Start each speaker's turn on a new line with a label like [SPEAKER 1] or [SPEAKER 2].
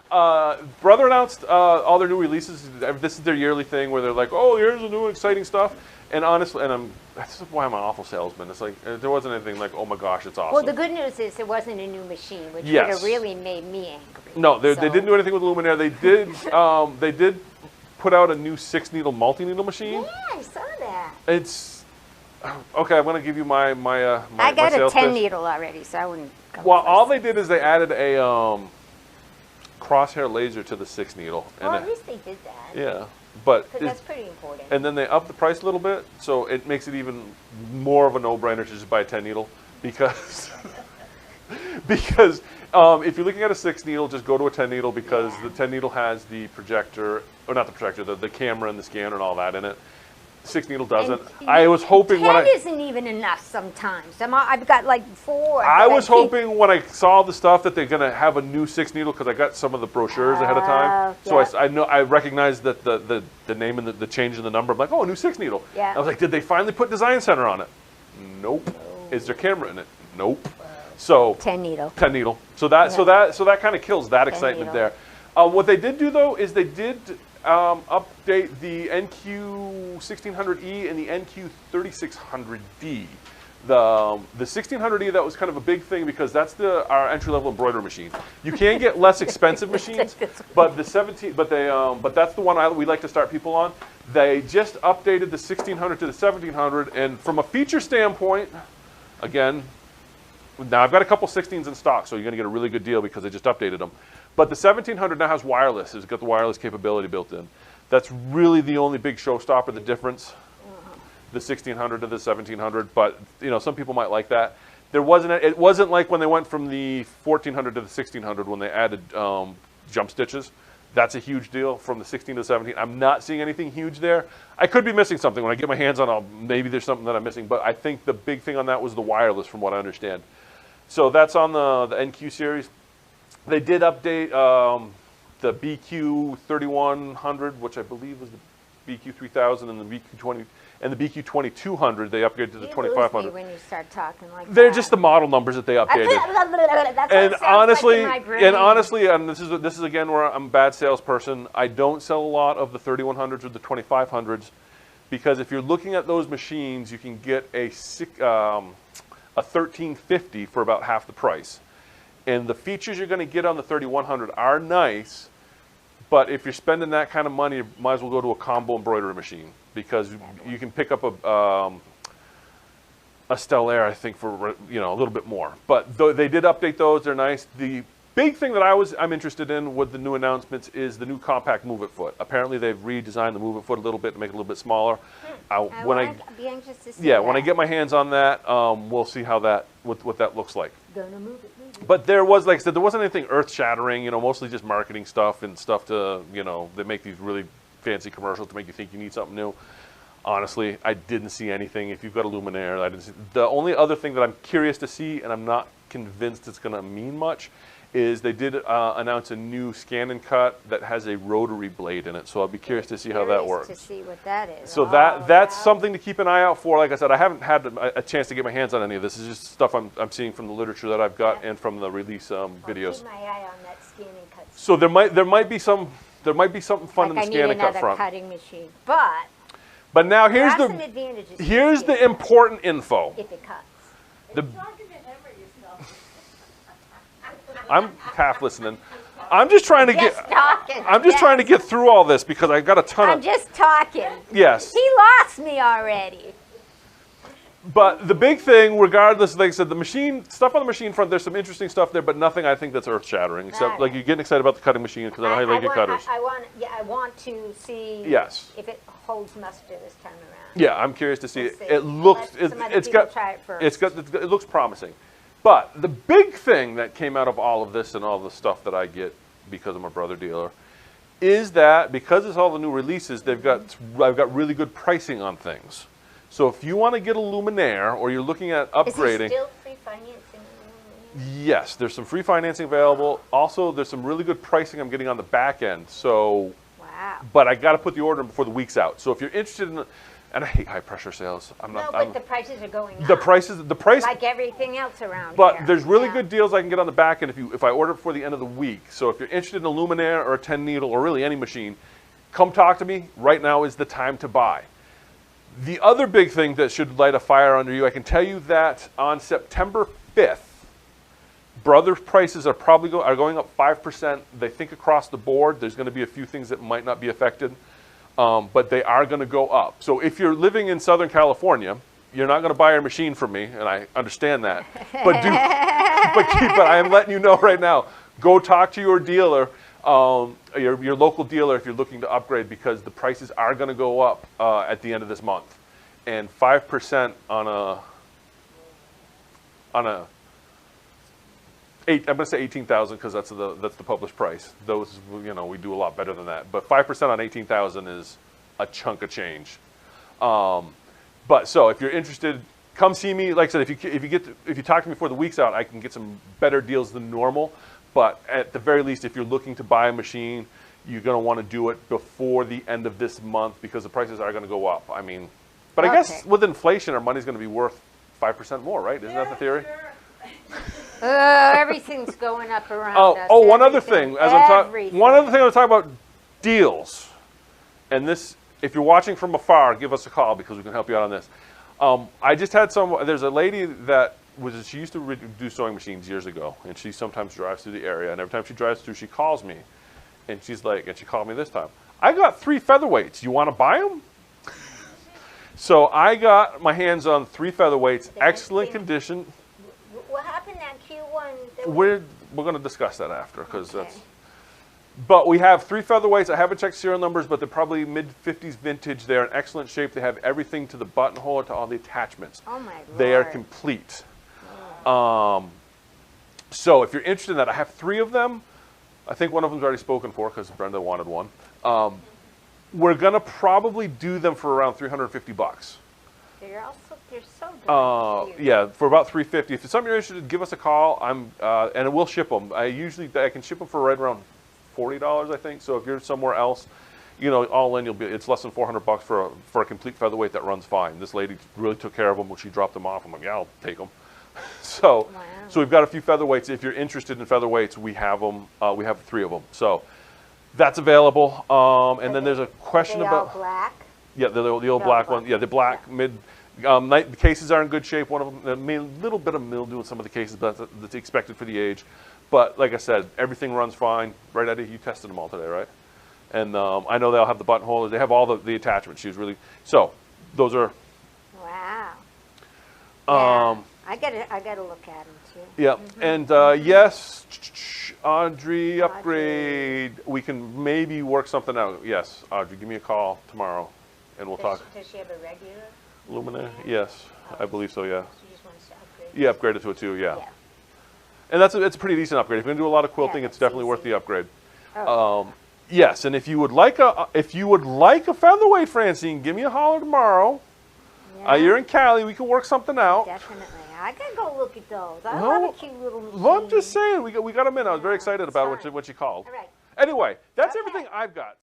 [SPEAKER 1] Brother announced all their new releases. This is their yearly thing where they're like, "Oh, here's the new exciting stuff." And honestly, that's why I'm an awful salesman. It's like there wasn't anything like, "Oh my gosh, it's awesome."
[SPEAKER 2] Well, the good news is it wasn't a new machine, which would have really made me angry.
[SPEAKER 1] No, they didn't do anything with Luminaire. They did put out a new 6-needle multi-needle machine.
[SPEAKER 2] Yeah, I saw that.
[SPEAKER 1] It's okay. I'm going to give you my
[SPEAKER 2] I got a
[SPEAKER 1] sales
[SPEAKER 2] 10
[SPEAKER 1] pitch.
[SPEAKER 2] needle already, so I wouldn't go
[SPEAKER 1] Well,
[SPEAKER 2] first.
[SPEAKER 1] all they did is they added a crosshair laser to the 6-needle.
[SPEAKER 2] Well, at least they did that.
[SPEAKER 1] Yeah, but
[SPEAKER 2] Because that's pretty important.
[SPEAKER 1] and then they upped the price a little bit, so it makes it even more of a no-brainer to just buy a 10-needle because because if you're looking at a 6-needle, just go to a 10-needle because the 10-needle has the projector, or not the projector, the camera and the scanner and all that in it. 6-needle doesn't.
[SPEAKER 2] And
[SPEAKER 1] I was hoping
[SPEAKER 2] 10
[SPEAKER 1] when I
[SPEAKER 2] isn't even enough sometimes. I've got like 4.
[SPEAKER 1] I was hoping when I saw the stuff that they're gonna have a new 6-needle because I got some of the brochures ahead of time. So I recognized that the name and the change in the number. I'm like, oh, a new 6-needle.
[SPEAKER 2] Yeah.
[SPEAKER 1] I was like, did they finally put Design Center on it? Nope. Is there camera in it? Nope. So
[SPEAKER 2] 10 needle.
[SPEAKER 1] 10-needle. So that kind of kills that excitement there. What they did do though is they did update the NQ1600E and the NQ3600D. The 1600E, that was kind of a big thing because that's our entry-level embroidery machine. You can get less expensive machines, but that's the one we like to start people on. They just updated the 1600 to the 1700, and from a feature standpoint, again, now I've got a couple 16s in stock, so you're going to get a really good deal because they just updated them. But the 1700 now has wireless. It's got the wireless capability built in. That's really the only big showstopper, the difference. The 1600 to the 1700, but you know, some people might like that. It wasn't like when they went from the 1400 to the 1600 when they added jump stitches. That's a huge deal from the 16 to the 17. I'm not seeing anything huge there. I could be missing something. When I get my hands on it, maybe there's something that I'm missing, but I think the big thing on that was the wireless from what I understand. So that's on the NQ series. They did update the BQ 3100, which I believe was the BQ 3000, and the BQ 20 and the BQ 2200. They upgraded to the 2500.
[SPEAKER 2] When you start talking like
[SPEAKER 1] They're
[SPEAKER 2] that.
[SPEAKER 1] just the model numbers that they updated.
[SPEAKER 2] That's
[SPEAKER 1] And
[SPEAKER 2] what it sounds like in my
[SPEAKER 1] honestly,
[SPEAKER 2] brain.
[SPEAKER 1] this is again where I'm a bad salesperson. I don't sell a lot of the 3100s or the 2500s because if you're looking at those machines, you can get a 1350 for about half the price. And the features you're going to get on the 3100 are nice, but if you're spending that kind of money, you might as well go to a combo embroidery machine because you can pick up a Stellaire, I think, for a little bit more. But they did update those; they're nice. The big thing that I'm interested in with the new announcements is the new compact Move It foot. Apparently, they've redesigned the Move It foot a little bit to make it a little bit smaller.
[SPEAKER 2] I'd be anxious to see
[SPEAKER 1] when I get my hands on that, we'll see how what that looks like.
[SPEAKER 2] Gonna move it.
[SPEAKER 1] But there was, like I said, there wasn't anything earth-shattering. Mostly just marketing stuff and stuff to, they make these really fancy commercials to make you think you need something new. Honestly, I didn't see anything. If you've got a Luminaire, I didn't see. The only other thing that I'm curious to see, and I'm not convinced it's going to mean much, is they did announce a new scan and cut that has a rotary blade in it. So I'll be curious to see how that works.
[SPEAKER 2] To see what that is.
[SPEAKER 1] So that's something to keep an eye out for. Like I said, I haven't had a chance to get my hands on any of this. This is just stuff I'm seeing from the literature that I've got and from the release videos.
[SPEAKER 2] I'll keep my eye on that scan and cut.
[SPEAKER 1] So there might be something fun in the scan and cut front.
[SPEAKER 2] Cutting machine,
[SPEAKER 1] but now here's the important info.
[SPEAKER 2] If it cuts.
[SPEAKER 1] I'm half listening. I'm just trying to trying to get through all this because I got a ton
[SPEAKER 2] I'm just talking.
[SPEAKER 1] Yes.
[SPEAKER 2] He lost me already.
[SPEAKER 1] But the big thing, regardless, like I said, the stuff on the machine front, there's some interesting stuff there, but nothing I think that's earth-shattering. Except, like, you're getting excited about the cutting machine because I know how you like your cutters.
[SPEAKER 2] I want to see if it holds muster this time around.
[SPEAKER 1] Yeah, I'm curious to see it. It looks promising. But the big thing that came out of all of this and all the stuff that I get because I'm a brother dealer is that because it's all the new releases, I've got really good pricing on things. So if you want to get a Luminaire or you're looking at upgrading,
[SPEAKER 2] is there still free financing?
[SPEAKER 1] Yes, there's some free financing available. Also, there's some really good pricing I'm getting on the back end. So,
[SPEAKER 2] wow.
[SPEAKER 1] But I got to put the order in before the week's out. So if you're interested in And I hate high pressure sales.
[SPEAKER 2] But the prices are going up.
[SPEAKER 1] The price.
[SPEAKER 2] Like everything else around
[SPEAKER 1] But
[SPEAKER 2] here.
[SPEAKER 1] there's really good deals I can get on the back end if I order it before the end of the week. So if you're interested in a luminaire or a 10 needle or really any machine, come talk to me. Right now is the time to buy. The other big thing that should light a fire under you, I can tell you that on September 5th, Brothers prices are probably going up 5%. They think across the board. There's going to be a few things that might not be affected, but they are going to go up. So if you're living in Southern California, you're not going to buy a machine from me, and I understand that. But I am letting you know right now. Go talk to your dealer, your local dealer, if you're looking to upgrade, because the prices are going to go up at the end of this month, and 5% on a I'm going to say 18,000 because that's the published price. Those, we do a lot better than that. But 5% on 18,000 is a chunk of change. But so if you're interested, come see me. Like I said, if you talk to me before the week's out, I can get some better deals than normal. But at the very least, if you're looking to buy a machine, you're going to want to do it before the end of this month because the prices are going to go up. I mean, but I guess with inflation, our money's going to be worth 5% more, right? Isn't that the theory?
[SPEAKER 3] Sure.
[SPEAKER 2] Everything's going up around us.
[SPEAKER 1] One other thing. One other thing I'm talking about, deals. And this, if you're watching from afar, give us a call because we can help you out on this. I just had there's a lady that she used to do sewing machines years ago, and she sometimes drives through the area, and every time she drives through, she calls me, and she's like, and she called me this time, I got 3 featherweights. You want to buy them? So I got my hands on 3 featherweights, excellent condition.
[SPEAKER 2] What happened at Q1?
[SPEAKER 1] We're going to discuss that after because that's. But we have 3 featherweights. I haven't checked serial numbers, but they're probably mid-50s vintage. They're in excellent shape. They have everything to the buttonhole, to all the attachments.
[SPEAKER 2] Oh my Lord.
[SPEAKER 1] They are complete. So if you're interested in that, I have 3 of them. I think one of them's already spoken for because Brenda wanted one. We're going to probably do them for around $350.
[SPEAKER 2] They're so good.
[SPEAKER 1] Yeah, for about $350. If it's something you're interested in, give us a call. And we'll ship them. I can ship them for right around $40, I think. So if you're somewhere else, all in, it's less than $400 for a complete featherweight that runs fine. This lady really took care of them when she dropped them off. I'm like, yeah, I'll take them. So we've got a few featherweights. If you're interested in featherweights, we have them. We have 3 of them. So that's available. And then there's a question about.
[SPEAKER 2] All black?
[SPEAKER 1] Yeah, the old black one. Yeah, the black mid. The cases are in good shape. One of them, a little bit of mildew in some of the cases, but that's expected for the age. But like I said, everything runs fine. Right, Eddie? You tested them all today, right? And I know they'll have the buttonhole. They have all the attachments. She was really so. Those are.
[SPEAKER 2] Wow. I gotta look at them too.
[SPEAKER 1] Yeah, and yes, Audrey, upgrade. We can maybe work something out. Yes, Audrey, give me a call tomorrow, and we'll talk.
[SPEAKER 2] Does she have a regular?
[SPEAKER 1] Luminaire? Yes, I believe so. Yeah.
[SPEAKER 2] She just wants to upgrade.
[SPEAKER 1] Yeah, upgrade it to a 2. Yeah. And it's a pretty decent upgrade. If you're gonna do a lot of quilting, it's definitely worth the upgrade. Yes, and if you would like a featherweight, Francine, give me a holler tomorrow. Yeah. You're in Cali. We can work something out.
[SPEAKER 2] Definitely. I gotta go look at those. I love a cute little machine.
[SPEAKER 1] Well, I'm just saying, we got them in. I was very excited about it when she called.
[SPEAKER 2] All right.
[SPEAKER 1] Anyway, that's everything I've got.